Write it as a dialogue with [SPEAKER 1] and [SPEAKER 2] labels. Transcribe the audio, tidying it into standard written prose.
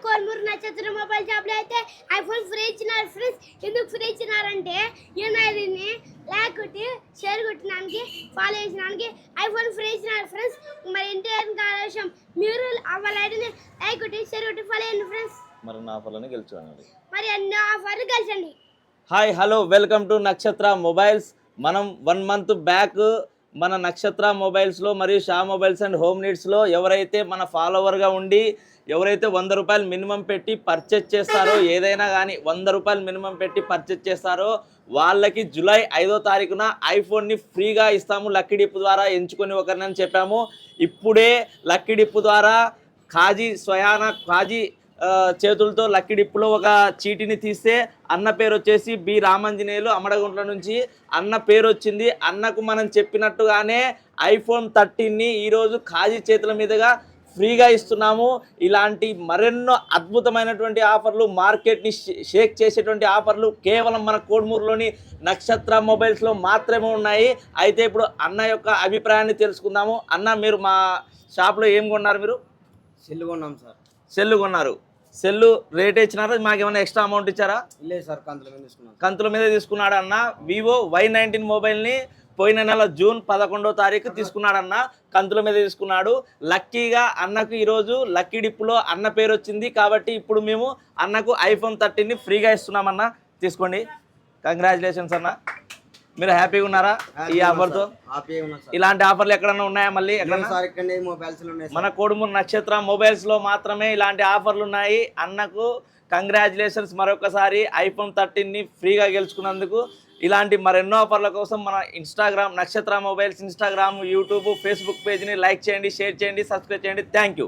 [SPEAKER 1] కోల్మూరు నక్షత్ర మొబైల్ షాప్లో అయితే ఐఫోన్ ఫ్రీ ఇచ్చినారు ఫ్రెండ్స్. ఎందుకు ఫ్రీ ఇచ్చినారంటే యూనైడ్ని లైక్ కొట్టి షేర్ కొట్టడానికి ఫాలో చేసినానికి ఐఫోన్ ఫ్రీ ఇచ్చినారు ఫ్రెండ్స్. మరి ఇంటి ఆలస్యం మీరు వాళ్ళ ఐడిని లైక్ కొట్టి షేర్ కొట్టి ఫాలో చేయండి ఫ్రెండ్స్.
[SPEAKER 2] మరి నా ఆఫర్లను గెలుచుకోండి.
[SPEAKER 1] మరి అన్ని ఆఫర్లు గెలిచండి.
[SPEAKER 2] హాయ్ హలో వెల్కమ్ టు నక్షత్ర మొబైల్స్. మనం 1 మంత్ బ్యాక్ మన నక్షత్ర మొబైల్స్లో మరియు షా మొబైల్స్ అండ్ హోమ్ నీడ్స్లో ఎవరైతే మన ఫాలోవర్గా ఉండి ఎవరైతే 100 రూపాయలు మినిమం పెట్టి పర్చేజ్ చేస్తారో, ఏదైనా కానీ 100 రూపాయలు మినిమం పెట్టి పర్చేజ్ చేస్తారో వాళ్ళకి జూలై 5వ తారీఖున ఐఫోన్ని ఫ్రీగా ఇస్తాము లక్కీ డిప్ ద్వారా ఎంచుకొని ఒకరిని చెప్పాము. ఇప్పుడే లక్కీ డిప్ ద్వారా కాజీ చేతులతో లక్కీ డిప్పులో ఒక చీటిని తీస్తే అన్న పేరు వచ్చేసి బి రామంజనేయులు అమ్మడగుంట్ల నుంచి అన్న పేరు వచ్చింది. అన్నకు మనం చెప్పినట్టుగానే ఐఫోన్ 13ని ఈరోజు కాజీ చేతుల మీదుగా ఫ్రీగా ఇస్తున్నాము. ఇలాంటి మరెన్నో అద్భుతమైనటువంటి ఆఫర్లు, మార్కెట్ని షేక్ చేసేటువంటి ఆఫర్లు కేవలం మన కోడుమూరులోని నక్షత్ర మొబైల్స్లో మాత్రమే ఉన్నాయి. అయితే ఇప్పుడు అన్న యొక్క అభిప్రాయాన్ని తెలుసుకుందాము. అన్న, మీరు మా షాప్లో ఏం కొన్నారు? మీరు
[SPEAKER 3] సెల్ కొన్నాం సార్.
[SPEAKER 2] సెల్ కొన్నారు. సెల్లు రేట్ ఇచ్చినారా? మాకు ఏమైనా ఎక్స్ట్రా అమౌంట్ ఇచ్చారా?
[SPEAKER 3] లేదు సార్, కంతుల మీద తీసుకున్నాం.
[SPEAKER 2] కంతుల మీద తీసుకున్నాడు అన్న. వివో Y19 మొబైల్ని పోయిన నెల జూన్ 11వ తారీఖు తీసుకున్నాడన్న. కంతుల మీద తీసుకున్నాడు. లక్కీగా అన్నకు ఈరోజు లక్కీ డిప్లో అన్న పేరు వచ్చింది కాబట్టి ఇప్పుడు మేము అన్నకు ఐఫోన్ 13ని ఫ్రీగా ఇస్తున్నామన్న. తీసుకోండి. కంగ్రాచులేషన్స్ అన్న. మీరు హ్యాపీగా ఉన్నారా ఈ ఆఫర్తో? ఇలాంటి ఆఫర్లు ఎక్కడన్నా ఉన్నాయా? మళ్ళీ మన కోడుమూరు నక్షత్ర మొబైల్స్లో మాత్రమే ఇలాంటి ఆఫర్లు ఉన్నాయి. అన్నకు కంగ్రాచులేషన్స్ మరొకసారి ఐఫోన్ 13ని ఫ్రీగా గెలుచుకున్నందుకు. ఇలాంటి మరెన్నో ఆఫర్ల కోసం మన Instagram Nakshatra mobiles Instagram, YouTube, Facebook పేజ్ని లైక్ చేయండి, షేర్ చేయండి, సబ్స్క్రైబ్ చేయండి. Thank you.